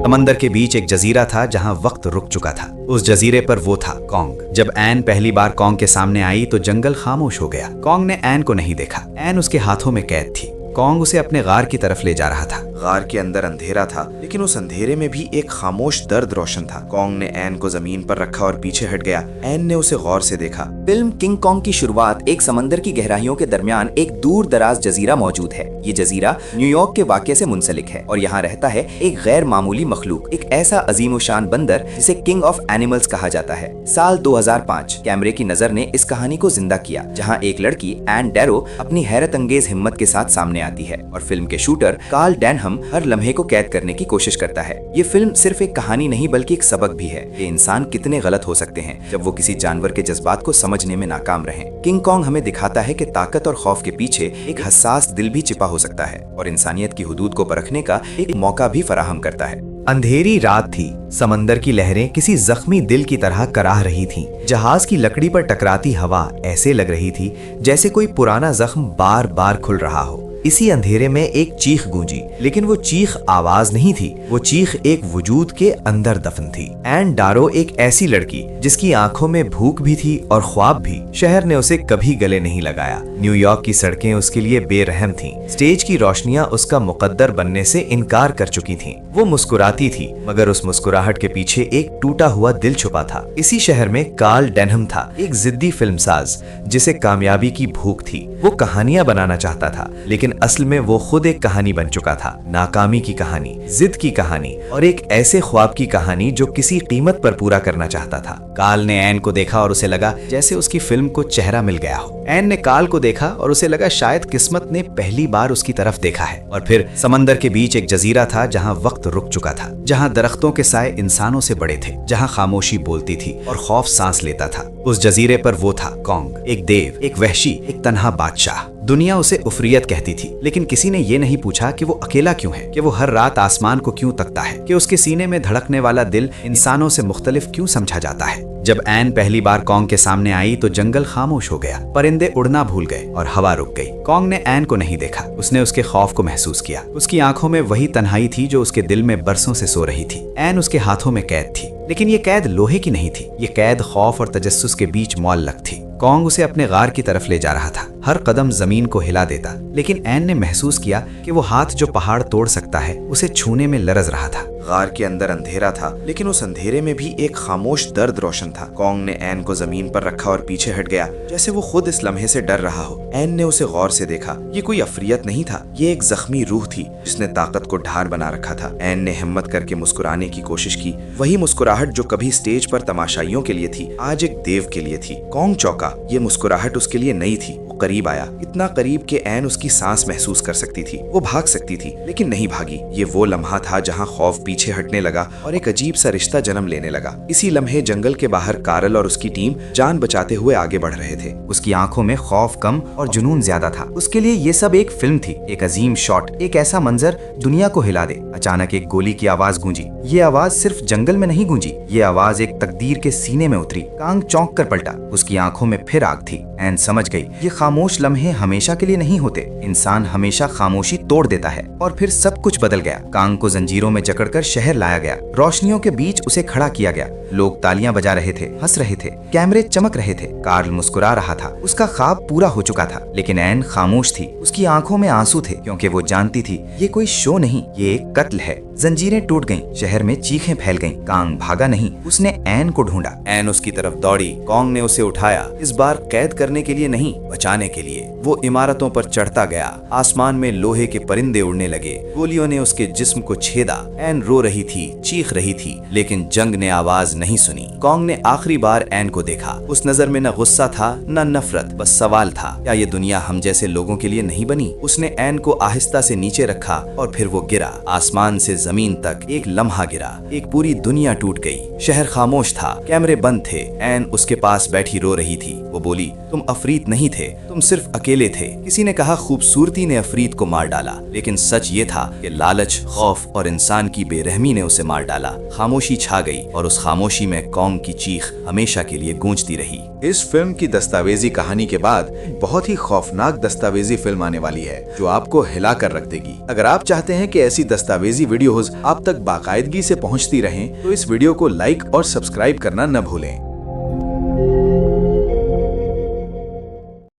समंदर के बीच एक जजीरा था जहां वक्त रुक चुका था। उस जजीरे पर वो था कॉन्ग। जब एन पहली बार कॉन्ग के सामने आई तो जंगल खामोश हो गया। कॉन्ग ने एन को नहीं देखा। एन उसके हाथों में कैद थी। कॉन्ग उसे अपने गार की तरफ ले जा रहा था। गार के अंदर अंधेरा था, लेकिन उस अंधेरे में भी एक खामोश दर्द रोशन था। कॉन्ग ने एन को जमीन पर रखा और पीछे हट गया। एन ने उसे गौर से देखा। फिल्म किंग कॉन्ग की शुरुआत एक समंदर की गहराइयों के दरमियान एक दूर दराज जजीरा मौजूद है। ये जजीरा न्यूयॉर्क के वाक़ये से मुंसलिक है और यहाँ रहता है एक गैर मामूली मखलूक, एक ऐसा अजीमोशान बंदर जिसे किंग ऑफ एनिमल्स कहा जाता है। साल 2005 कैमरे की नजर ने इस कहानी को जिंदा किया, जहाँ एक लड़की एन डैरो अपनी हैरत अंगेज हिम्मत के साथ सामने आती है और फिल्म के शूटर कार्ल डेनहम हर लम्हे को कैद करने की कोशिश करता है। ये फिल्म सिर्फ एक कहानी नहीं बल्कि एक सबक भी है कि इंसान कितने गलत हो सकते हैं जब वो किसी जानवर के जज्बात को समझने में नाकाम रहे। किंग कॉन्ग हमें दिखाता है कि ताकत और खौफ के पीछे एक हसास दिल भी छिपा हो सकता है और इंसानियत की हुदूद को परखने का एक मौका भी फराहम करता है। अंधेरी रात थी। समंदर की लहरें किसी जख्मी दिल की तरह कराह रही थीं। जहाज की लकड़ी पर टकराती हवा ऐसे लग रही थी जैसे कोई पुराना जख्म बार बार खुल रहा हो। इसी अंधेरे में एक चीख गूंजी, लेकिन वो चीख आवाज नहीं थी, वो चीख एक वजूद के अंदर दफन थी। एन डारो एक ऐसी लड़की जिसकी आंखों में भूख भी थी और ख्वाब भी। शहर ने उसे कभी गले नहीं लगाया। न्यूयॉर्क की सड़कें उसके लिए बेरहम थीं। स्टेज की रोशनियां उसका मुकद्दर बनने से इनकार कर चुकी थीं। वो मुस्कुराती थी, मगर उस मुस्कुराहट के पीछे एक टूटा हुआ दिल छुपा था। इसी शहर में कार्ल डेनहम था, एक जिद्दी फिल्मसाज जिसे कामयाबी की भूख थी। वो कहानियां बनाना चाहता था, लेकिन असल में वो खुद एक कहानी बन चुका था। नाकामी की कहानी, जिद की कहानी और एक ऐसे ख्वाब की कहानी जो किसी कीमत पर पूरा करना चाहता था। कार्ल ने एन को देखा और उसे लगा जैसे उसकी फिल्म को चेहरा मिल गया हो। एन ने कार्ल को देखा और उसे लगा शायद किस्मत ने पहली बार उसकी तरफ देखा है। और फिर समंदर के बीच एक जजीरा था जहाँ वक्त रुक चुका था, जहाँ दरख्तों के साए इंसानों से बड़े थे, जहाँ खामोशी बोलती थी और खौफ सांस लेता था। उस जजीरे पर वो था कॉन्ग, एक देव, एक वहशी, एक तन्हा बादशाह। दुनिया उसे उफरियत कहती थी, लेकिन किसी ने ये नहीं पूछा कि वो अकेला क्यों है, कि वो हर रात आसमान को क्यों तकता है, कि उसके सीने में धड़कने वाला दिल इंसानों से मुख्तलिफ क्यों समझा जाता है। जब एन पहली बार कॉन्ग के सामने आई तो जंगल खामोश हो गया। परिंदे उड़ना भूल गए और हवा रुक गई। कॉन्ग ने एन को नहीं देखा। उसने उसके खौफ को महसूस किया। उसकी आंखों में वही तन्हाई थी जो उसके दिल में बरसों से सो रही थी। एन उसके हाथों में कैद थी, लेकिन ये कैद लोहे की नहीं थी। ये कैद खौफ और तजस्सुस के बीच मुअल्लक थी। कॉन्ग उसे अपने गार की तरफ ले जा रहा था। हर कदम जमीन को हिला देता, लेकिन एन ने महसूस किया कि वो हाथ जो पहाड़ तोड़ सकता है उसे छूने में लरज रहा था। गार के अंदर अंधेरा था, लेकिन उस अंधेरे में भी एक खामोश दर्द रोशन था। कॉन्ग ने एन को जमीन पर रखा और पीछे हट गया, जैसे वो खुद इस लम्हे से डर रहा हो। एन ने उसे गौर से देखा। ये कोई अफरियत नहीं था, ये एक जख्मी रूह थी जिसने ताकत को ढार बना रखा था। एन ने हिम्मत करके मुस्कुराने की कोशिश की। वही मुस्कुराहट जो कभी स्टेज पर तमाशाइयों के लिए थी, आज एक देव के लिए थी। कॉन्ग चौंका। ये मुस्कुराहट उसके लिए नई थी। वो करीब आया, इतना करीब कि एन उसकी सांस महसूस कर सकती थी। वो भाग सकती थी, लेकिन नहीं भागी। ये वो लम्हा था जहाँ खौफ पीछे हटने लगा और एक अजीब सा रिश्ता जन्म लेने लगा। इसी लम्हे जंगल के बाहर कार्ल और उसकी टीम जान बचाते हुए आगे बढ़ रहे थे। उसकी आंखों में खौफ कम और जुनून ज्यादा था। उसके लिए ये सब एक फिल्म थी, एक अजीम शॉट, एक ऐसा मंजर दुनिया को हिला दे। अचानक एक गोली की आवाज गूंजी। ये आवाज सिर्फ जंगल में नहीं गूंजी, ये आवाज एक तकदीर के सीने में उतरी। कांग चौंक कर पलटा। उसकी आंखों में फिर आग थी। एन समझ गई, ये खामोश लम्हे हमेशा के लिए नहीं होते। इंसान हमेशा खामोशी तोड़ देता है। और फिर सब कुछ बदल गया। कांग को जंजीरों में जकड़कर शहर लाया गया। रोशनियों के बीच उसे खड़ा किया गया। लोग तालियां बजा रहे थे, हंस रहे थे, कैमरे चमक रहे थे। कार्ल मुस्कुरा रहा था। उसका ख्वाब पूरा हो चुका था, लेकिन एन खामोश थी। उसकी आंखों में आंसू थे, क्योंकि वो जानती थी ये कोई शो नहीं, ये एक कत्ल है। जंजीरें टूट गईं, शहर में चीखें फैल गईं। कांग भागा नहीं, उसने एन को ढूंढा। एन उसकी तरफ दौड़ी। कॉन्ग ने उसे उठाया, इस बार कैद करने के लिए नहीं, बचाने के लिए। वो इमारतों पर चढ़ता गया। आसमान में लोहे के परिंदे उड़ने लगे। गोलियों ने उसके जिस्म को छेदा। एन रो रही थी, चीख रही थी, लेकिन जंग ने आवाज नहीं सुनी। कॉन्ग ने आखिरी बार एन को देखा। उस नजर में न गुस्सा था न नफरत, बस सवाल था, क्या ये दुनिया हम जैसे लोगों के लिए नहीं बनी? उसने एन को आहिस्ता से नीचे रखा और फिर वो गिरा। आसमान से जमीन तक एक लम्हा गिरा। एक पूरी दुनिया टूट गई। शहर खामोश था, कैमरे बंद थे। एन उसके पास बैठी रो रही थी। वो बोली, तुम अफरीत नहीं थे, तुम सिर्फ अकेले थे। किसी ने कहा खूबसूरती ने अफरीद को मार डाला, लेकिन सच ये था कि लालच, खौफ और इंसान की बेरहमी ने उसे मार डाला। खामोशी छा गई और उस खामोशी में कौंग की चीख हमेशा के लिए गूंजती रही। इस फिल्म की दस्तावेजी कहानी के बाद बहुत ही खौफनाक दस्तावेजी फिल्म आने वाली है जो आपको हिला कर रख देगी। अगर आप चाहते हैं कि ऐसी दस्तावेजी वीडियोस आप तक बाकायदगी से पहुंचती रहें तो इस वीडियो को लाइक और सब्सक्राइब करना न भूलें।